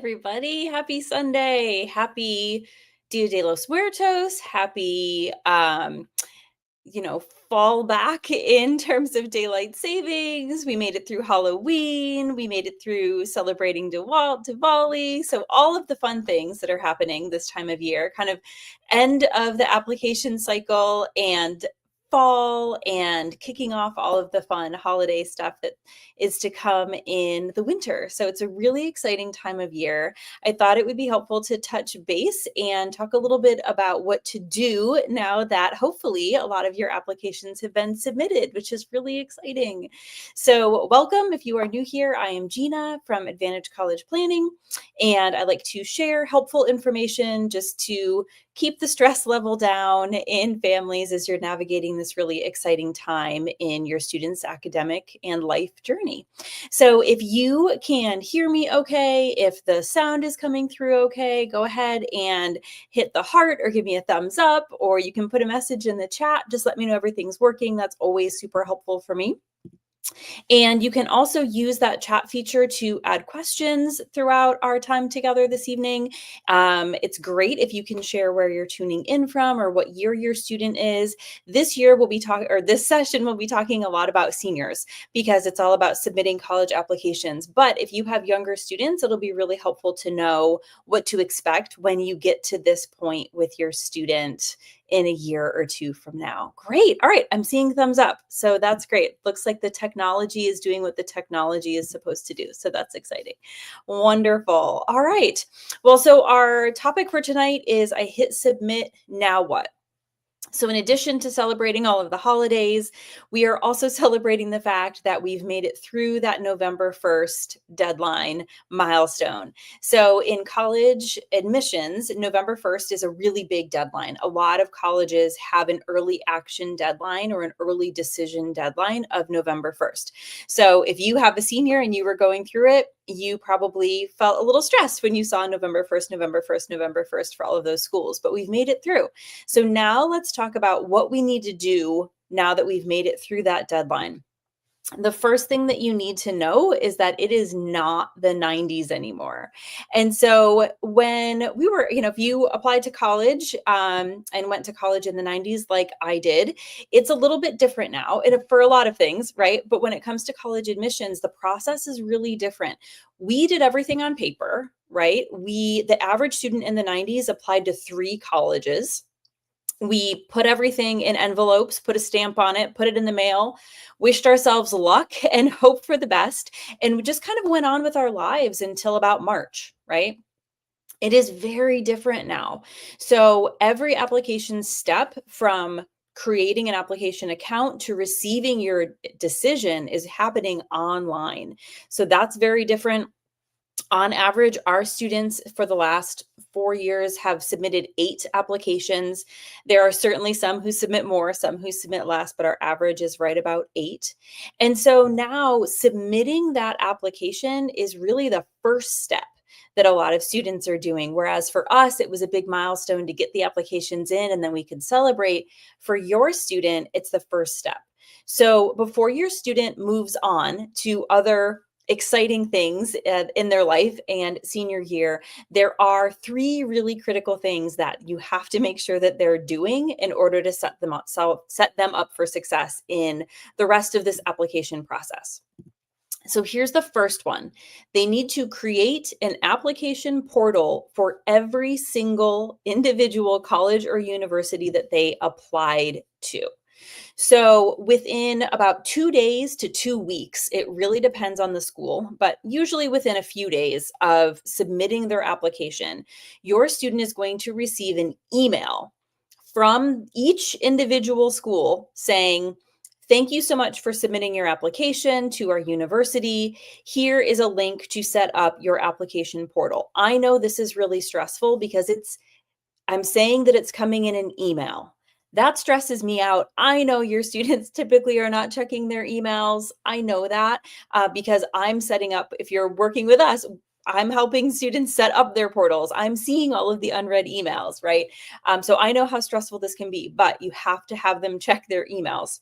everybody. Happy Sunday. Happy Dia de los Muertos. Happy, fall back in terms of daylight savings. We made it through Halloween. We made it through celebrating Diwali. So all of the fun things that are happening this time of year, kind of end of the application cycle and fall and kicking off all of the fun holiday stuff that is to come in the winter. So it's a really exciting time of year. I thought it would be helpful to touch base and talk a little bit about what to do now that hopefully a lot of your applications have been submitted, which is really exciting. So welcome. If you are new here, I am Gina from Advantage College Planning, and I like to share helpful information just to keep the stress level down in families as you're navigating this really exciting time in your students' academic and life journey. So if you can hear me okay, if the sound is coming through okay, go ahead and hit the heart or give me a thumbs up, or you can put a message in the chat. Just let me know everything's working. That's always super helpful for me. And you can also use that chat feature to add questions throughout our time together this evening. It's great if you can share where you're tuning in from or what year your student is. This year we'll be talking, or this session we'll be talking a lot about seniors because it's all about submitting college applications. But if you have younger students, it'll be really helpful to know what to expect when you get to this point with your student in a year or two from now. Great. All right. I'm seeing thumbs up. So that's great. Looks like the technology is doing what the technology is supposed to do. So that's exciting. Wonderful. All right. Well, so our topic for tonight is I hit submit. Now what? So in addition to celebrating all of the holidays, we are also celebrating the fact that we've made it through that November 1st deadline milestone. So in college admissions, November 1st is a really big deadline. A lot of colleges have an early action deadline or an early decision deadline of November 1st. So if you have a senior and you were going through it, you probably felt a little stressed when you saw November 1st, November 1st, November 1st for all of those schools, but we've made it through. So now let's talk about what we need to do now that we've made it through that deadline. The first thing that you need to know is that it is not the 90s anymore. And so when we were, if you applied to college and went to college in the 90s, like I did, it's a little bit different now for a lot of things, right? But when it comes to college admissions, the process is really different. We did everything on paper, right? The average student in the 90s applied to 3 colleges. We put everything in envelopes, put a stamp on it, put it in the mail, wished ourselves luck and hoped for the best. And we just kind of went on with our lives until about March, right? It is very different now. So every application step from creating an application account to receiving your decision is happening online. So that's very different. On average, our students for the last 4 years have submitted 8 applications. There are certainly some who submit more, some who submit less, but our average is right about 8. And so now submitting that application is really the first step that a lot of students are doing. Whereas for us, it was a big milestone to get the applications in and then we could celebrate. For your student, it's the first step. So before your student moves on to other exciting things in their life and senior year, there are 3 really critical things that you have to make sure that they're doing in order to set them up for success in the rest of this application process. So here's the first one. They need to create an application portal for every single individual college or university that they applied to. So within about 2 days to 2 weeks, it really depends on the school, but usually within a few days of submitting their application, your student is going to receive an email from each individual school saying, "Thank you so much for submitting your application to our university. Here is a link to set up your application portal." I know this is really stressful because I'm saying that it's coming in an email. That stresses me out. I know your students typically are not checking their emails. I know that because I'm setting up, if you're working with us, I'm helping students set up their portals. I'm seeing all of the unread emails, right? So I know how stressful this can be, but you have to have them check their emails.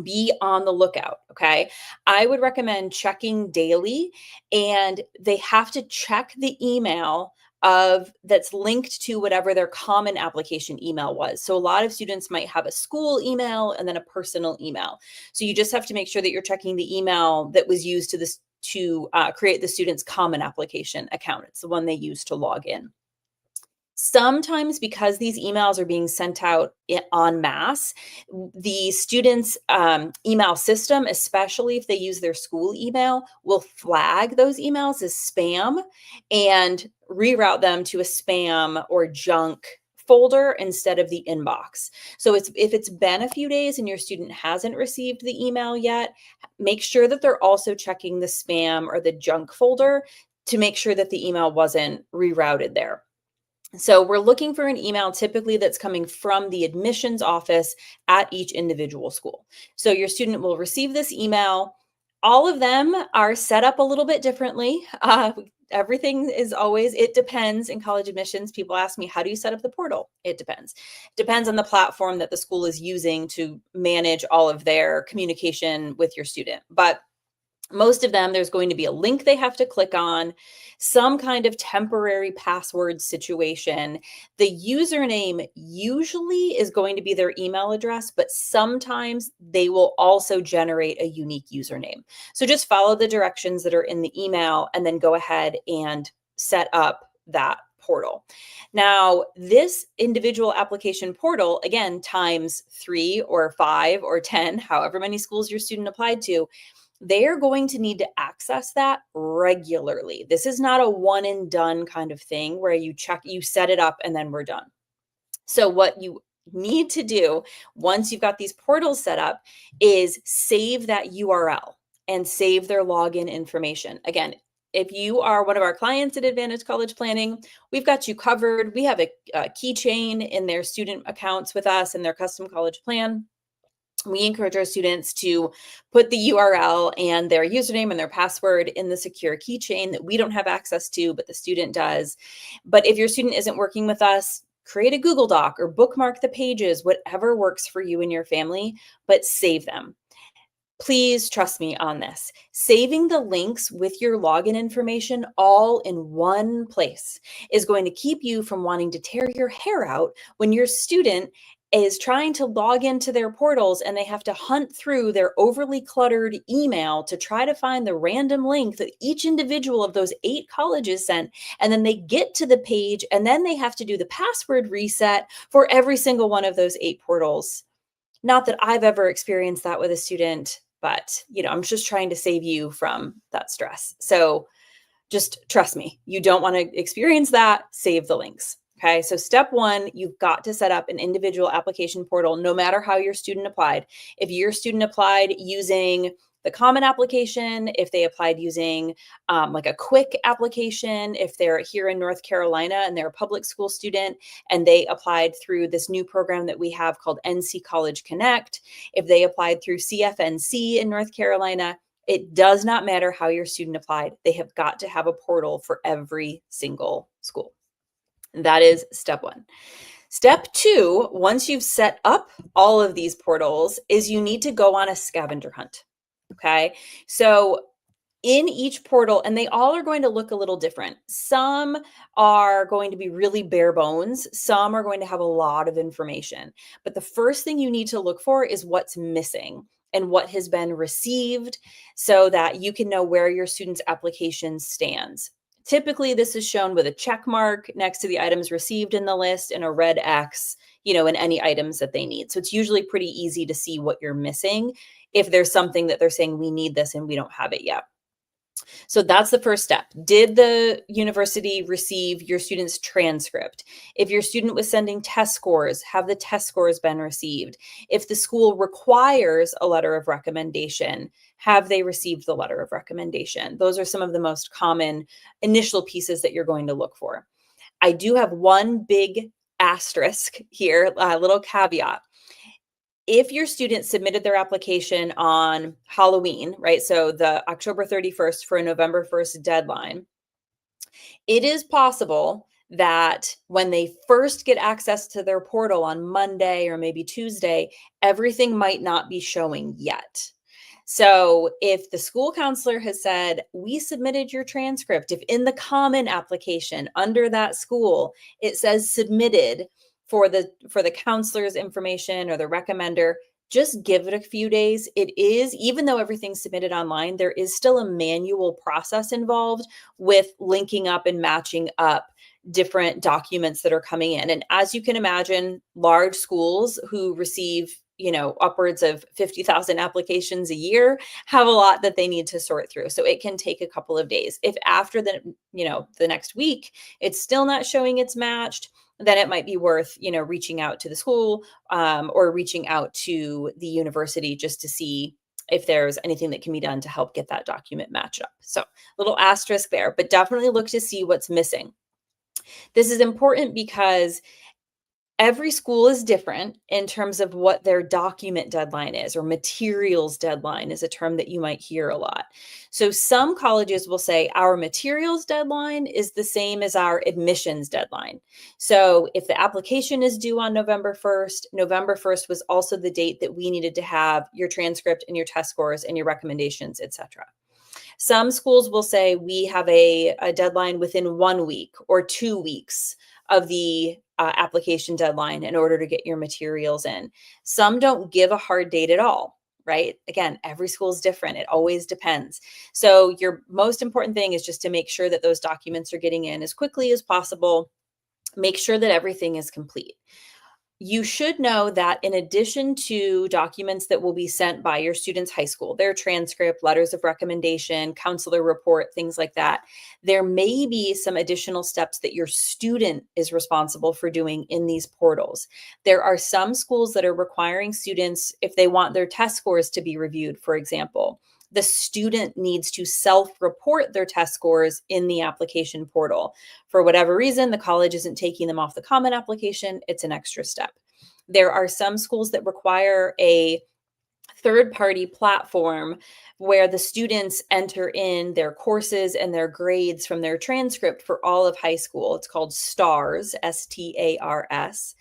Be on the lookout. Okay. I would recommend checking daily, and they have to check the email of that's linked to whatever their common application email was. So a lot of students might have a school email and then a personal email. So you just have to make sure that you're checking the email that was used to create the student's common application account. It's the one they use to log in. Sometimes, because these emails are being sent out en masse, the students' email system, especially if they use their school email, will flag those emails as spam and reroute them to a spam or junk folder instead of the inbox. So if it's been a few days and your student hasn't received the email yet, make sure that they're also checking the spam or the junk folder to make sure that the email wasn't rerouted there. So we're looking for an email typically that's coming from the admissions office at each individual school. So your student will receive this email. All of them are set up a little bit differently. Everything is always, it depends in college admissions. People ask me, how do you set up the portal? It depends. Depends on the platform that the school is using to manage all of their communication with your student. But most of them, there's going to be a link they have to click on, some kind of temporary password situation. The username usually is going to be their email address, but sometimes they will also generate a unique username. So just follow the directions that are in the email and then go ahead and set up that portal. Now, this individual application portal, again, times 3 or 5 or 10, however many schools your student applied to, they're going to need to access that regularly. This is not a one and done kind of thing where you set it up and then we're done. So what you need to do once you've got these portals set up is save that URL and save their login information. Again, if you are one of our clients at Advantage College Planning, we've got you covered. We have a keychain in their student accounts with us and their custom college plan. We encourage our students to put the URL and their username and their password in the secure keychain that we don't have access to, but the student does. But if your student isn't working with us, create a Google Doc or bookmark the pages, whatever works for you and your family, but save them. Please trust me on this. Saving the links with your login information all in one place is going to keep you from wanting to tear your hair out when your student is trying to log into their portals and they have to hunt through their overly cluttered email to try to find the random link that each individual of those 8 colleges sent. And then they get to the page and then they have to do the password reset for every single one of those 8 portals. Not that I've ever experienced that with a student, but I'm just trying to save you from that stress. So just trust me, you don't want to experience that. Save the links. Okay, so step 1, you've got to set up an individual application portal no matter how your student applied. If your student applied using the common application, if they applied using like a quick application, if they're here in North Carolina and they're a public school student and they applied through this new program that we have called NC College Connect, if they applied through CFNC in North Carolina, it does not matter how your student applied. They have got to have a portal for every single school. That is step 1. Step 2, once you've set up all of these portals, is you need to go on a scavenger hunt. Okay, so in each portal, and they all are going to look a little different. Some are going to be really bare bones. Some are going to have a lot of information. But the first thing you need to look for is what's missing and what has been received so that you can know where your student's application stands. Typically, this is shown with a check mark next to the items received in the list and a red X, in any items that they need. So it's usually pretty easy to see what you're missing if there's something that they're saying, we need this and we don't have it yet. So that's the first step. Did the university receive your student's transcript? If your student was sending test scores, have the test scores been received? If the school requires a letter of recommendation, have they received the letter of recommendation? Those are some of the most common initial pieces that you're going to look for. I do have one big asterisk here, a little caveat. If your student submitted their application on Halloween, right? So the October 31st for a November 1st deadline, it is possible that when they first get access to their portal on Monday or maybe Tuesday, everything might not be showing yet. So if the school counselor has said, we submitted your transcript, if in the common application under that school, it says submitted for the counselor's information or the recommender, just give it a few days. It is, even though everything's submitted online, there is still a manual process involved with linking up and matching up different documents that are coming in. And as you can imagine, large schools who receive upwards of 50,000 applications a year have a lot that they need to sort through. So it can take a couple of days. If after the next week, it's still not showing it's matched, then it might be worth, reaching out to the school or reaching out to the university just to see if there's anything that can be done to help get that document matched up. So little asterisk there, but definitely look to see what's missing. This is important because every school is different in terms of what their document deadline is, or materials deadline is a term that you might hear a lot. So some colleges will say our materials deadline is the same as our admissions deadline. So if the application is due on November 1st, November 1st was also the date that we needed to have your transcript and your test scores and your recommendations, etc. Some schools will say we have a deadline within 1 week or 2 weeks of the application deadline in order to get your materials in. Some don't give a hard date at all, right? Again, every school is different. It always depends. So your most important thing is just to make sure that those documents are getting in as quickly as possible. Make sure that everything is complete. You should know that in addition to documents that will be sent by your student's high school, their transcript, letters of recommendation, counselor report, things like that, there may be some additional steps that your student is responsible for doing in these portals. There are some schools that are requiring students, if they want their test scores to be reviewed, for example, the student needs to self-report their test scores in the application portal. For whatever reason, the college isn't taking them off the common application. It's an extra step. There are some schools that require a third-party platform where the students enter in their courses and their grades from their transcript for all of high school. It's called STARS, STARS.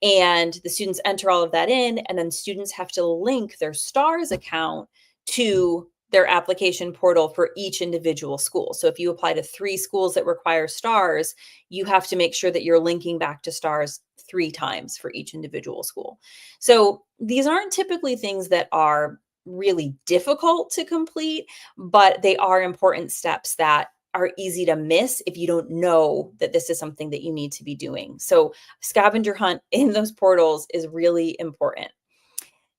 And the students enter all of that in, and then students have to link their STARS account to their application portal for each individual school. So if you apply to 3 schools that require STARS, you have to make sure that you're linking back to STARS 3 times for each individual school. So these aren't typically things that are really difficult to complete, but they are important steps that are easy to miss if you don't know that this is something that you need to be doing. So scavenger hunt in those portals is really important.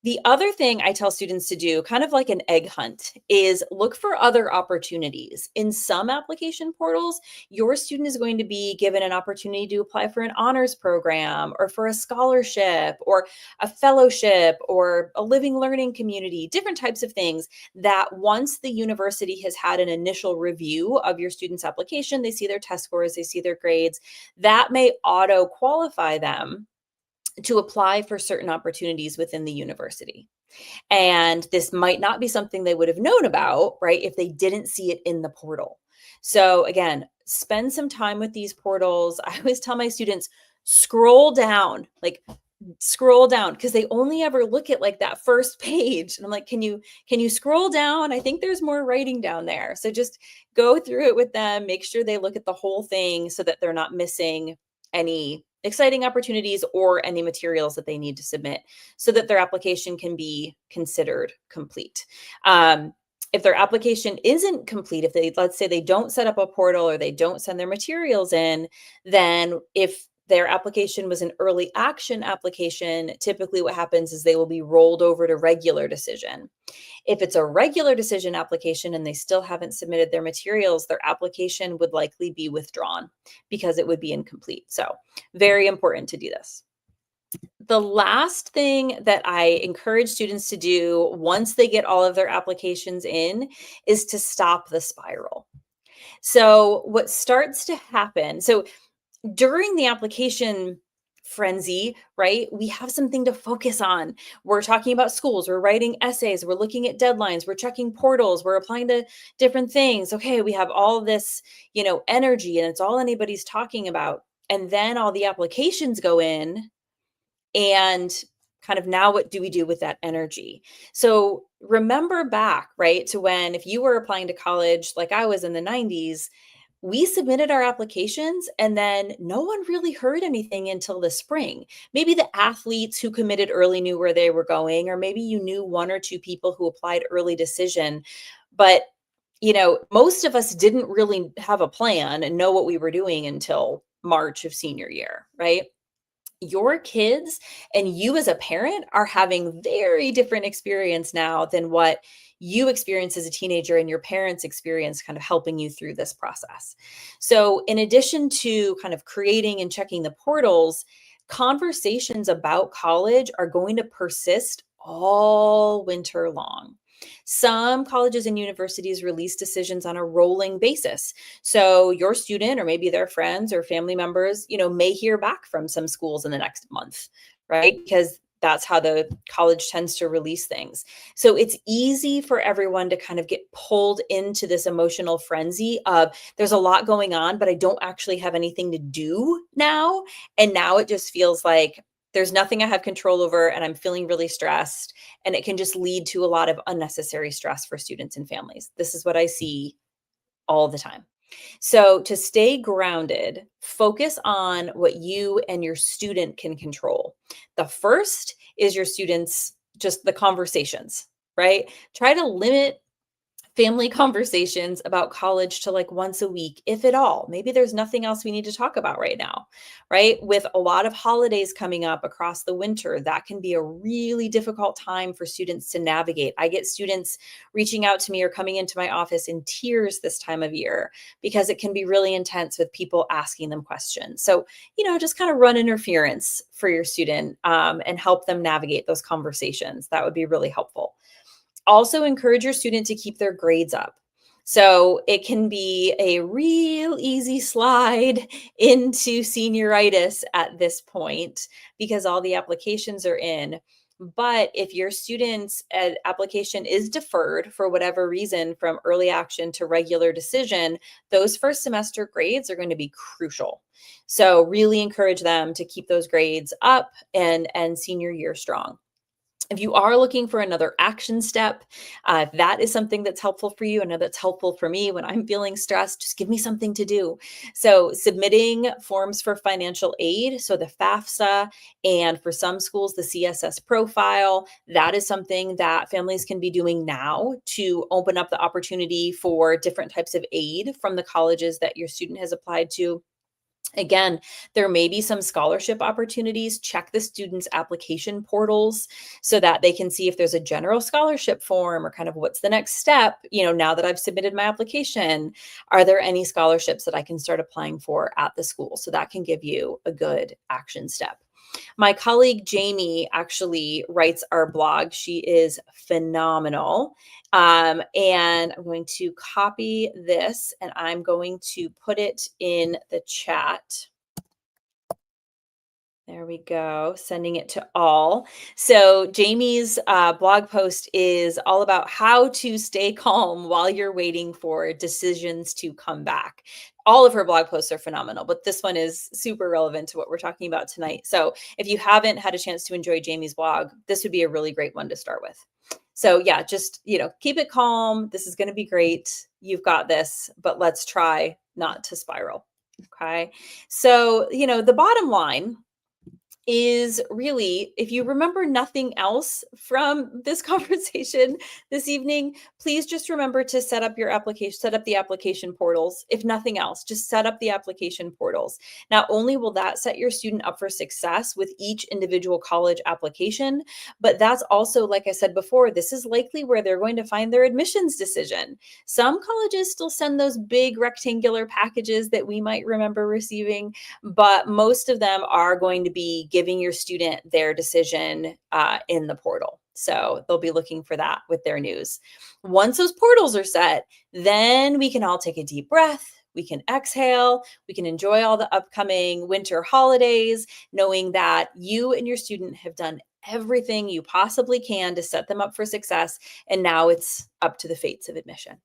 The other thing I tell students to do, kind of like an egg hunt, is look for other opportunities. In some application portals, your student is going to be given an opportunity to apply for an honors program or for a scholarship or a fellowship or a living learning community, different types of things that once the university has had an initial review of your student's application, they see their test scores, they see their grades, that may auto qualify them to apply for certain opportunities within the university. And this might not be something they would have known about, right, if they didn't see it in the portal. So again, spend some time with these portals. I always tell my students, scroll down, because they only ever look at like that first page. And I'm like, can you scroll down? I think there's more writing down there. So just go through it with them, make sure they look at the whole thing so that they're not missing any exciting opportunities or any materials that they need to submit so that their application can be considered complete. If their application isn't complete, if they, let's say they don't set up a portal or they don't send their materials in, then if their application was an early action application, typically what happens is they will be rolled over to regular decision. If it's a regular decision application and they still haven't submitted their materials, their application would likely be withdrawn because it would be incomplete. So very important to do this. The last thing that I encourage students to do once they get all of their applications in is to stop the spiral. So what starts to happen, so during the application frenzy, right, we have something to focus on. We're talking about schools, we're writing essays, we're looking at deadlines, we're checking portals, we're applying to different things. Okay, we have all this, energy and it's all anybody's talking about. And then all the applications go in, and kind of now what do we do with that energy? So remember back, right, to when if you were applying to college like I was in the 90s, we submitted our applications and then no one really heard anything until the spring. Maybe the athletes who committed early knew where they were going, or maybe you knew one or two people who applied early decision. But, most of us didn't really have a plan and know what we were doing until March of senior year, right? Your kids and you as a parent are having very different experience now than what you experienced as a teenager and your parents experience kind of helping you through this process. So in addition to kind of creating and checking the portals, conversations about college are going to persist all winter long. Some colleges and universities release decisions on a rolling basis. So your student or maybe their friends or family members, may hear back from some schools in the next month, right? Because that's how the college tends to release things. So it's easy for everyone to kind of get pulled into this emotional frenzy of there's a lot going on, but I don't actually have anything to do now. And now it just feels like there's nothing I have control over and I'm feeling really stressed. And it can just lead to a lot of unnecessary stress for students and families. This is what I see all the time. So, to stay grounded, focus on what you and your student can control. The first is your students, just the conversations, right? Try to limit family conversations about college to like once a week, if at all. Maybe there's nothing else we need to talk about right now, right? With a lot of holidays coming up across the winter, that can be a really difficult time for students to navigate. I get students reaching out to me or coming into my office in tears this time of year because it can be really intense with people asking them questions. So, just kind of run interference for your student and help them navigate those conversations. That would be really helpful. Also encourage your student to keep their grades up. So it can be a real easy slide into senioritis at this point because all the applications are in. But if your student's application is deferred for whatever reason from early action to regular decision, those first semester grades are going to be crucial. So really encourage them to keep those grades up and senior year strong. If you are looking for another action step, if that is something that's helpful for you. I know that's helpful for me when I'm feeling stressed. Just give me something to do. So, submitting forms for financial aid, so the FAFSA, and for some schools, the CSS profile, that is something that families can be doing now to open up the opportunity for different types of aid from the colleges that your student has applied to. Again, there may be some scholarship opportunities. Check the students' application portals so that they can see if there's a general scholarship form or kind of what's the next step. Now that I've submitted my application, are there any scholarships that I can start applying for at the school? So that can give you a good action step. My colleague Jamie actually writes our blog. She is phenomenal. And I'm going to copy this and I'm going to put it in the chat. There we go, sending it to all. So Jamie's blog post is all about how to stay calm while you're waiting for decisions to come back. All of her blog posts are phenomenal, but this one is super relevant to what we're talking about tonight. So if you haven't had a chance to enjoy Jamie's blog, this would be a really great one to start with. So yeah, just, keep it calm. This is going to be great. You've got this, but let's try not to spiral. Okay. So, the bottom line is really, if you remember nothing else from this conversation this evening, please just remember to set up the application portals. If nothing else, just set up the application portals. Not only will that set your student up for success with each individual college application, but that's also, like I said before, this is likely where they're going to find their admissions decision. Some colleges still send those big rectangular packages that we might remember receiving, but most of them are going to be giving your student their decision in the portal. So they'll be looking for that with their news. Once those portals are set, then we can all take a deep breath. We can exhale. We can enjoy all the upcoming winter holidays, knowing that you and your student have done everything you possibly can to set them up for success. And now it's up to the fates of admission.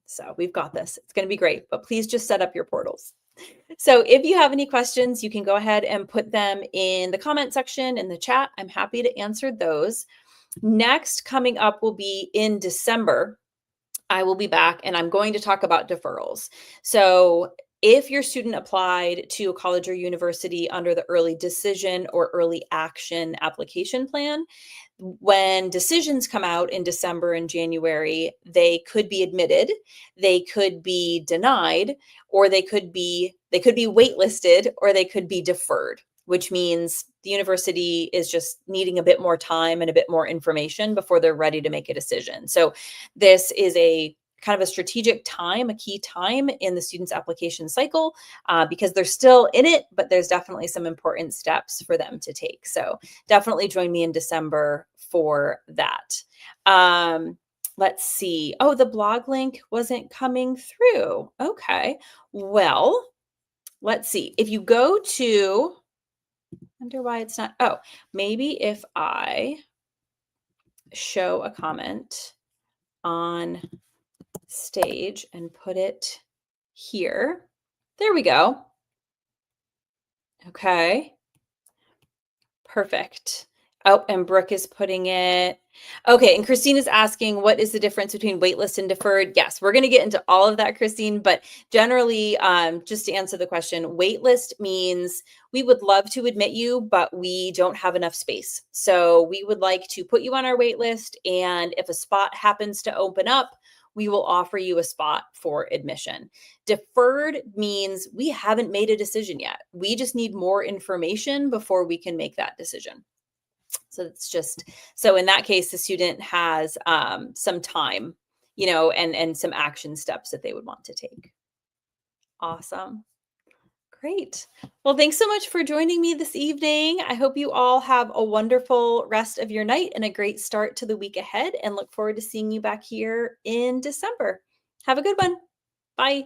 So we've got this. It's going to be great, but please just set up your portals. So if you have any questions, you can go ahead and put them in the comment section in the chat. I'm happy to answer those. Next, coming up will be in December. I will be back and I'm going to talk about deferrals. So, if your student applied to a college or university under the early decision or early action application plan, when decisions come out in December and January, they could be admitted, they could be denied, or they could be waitlisted, or they could be deferred, which means the university is just needing a bit more time and a bit more information before they're ready to make a decision. So this is a kind of a strategic time, a key time in the student's application cycle, because they're still in it, but there's definitely some important steps for them to take. So definitely join me in December for that. Let's see. Oh, the blog link wasn't coming through. Okay. Well, let's see. If you go to, wonder why it's not. Oh, maybe if I show a comment on stage and put it here. There we go. Okay. Perfect. Oh, and Brooke is putting it. Okay, and Christine is asking, what is the difference between waitlist and deferred? Yes, we're going to get into all of that, Christine, but generally, just to answer the question, waitlist means we would love to admit you, but we don't have enough space. So we would like to put you on our waitlist, and if a spot happens to open up, we will offer you a spot for admission. Deferred means we haven't made a decision yet. We just need more information before we can make that decision. So it's just, so in that case, the student has some time, and some action steps that they would want to take. Awesome. Great. Well, thanks so much for joining me this evening. I hope you all have a wonderful rest of your night and a great start to the week ahead, and look forward to seeing you back here in December. Have a good one. Bye.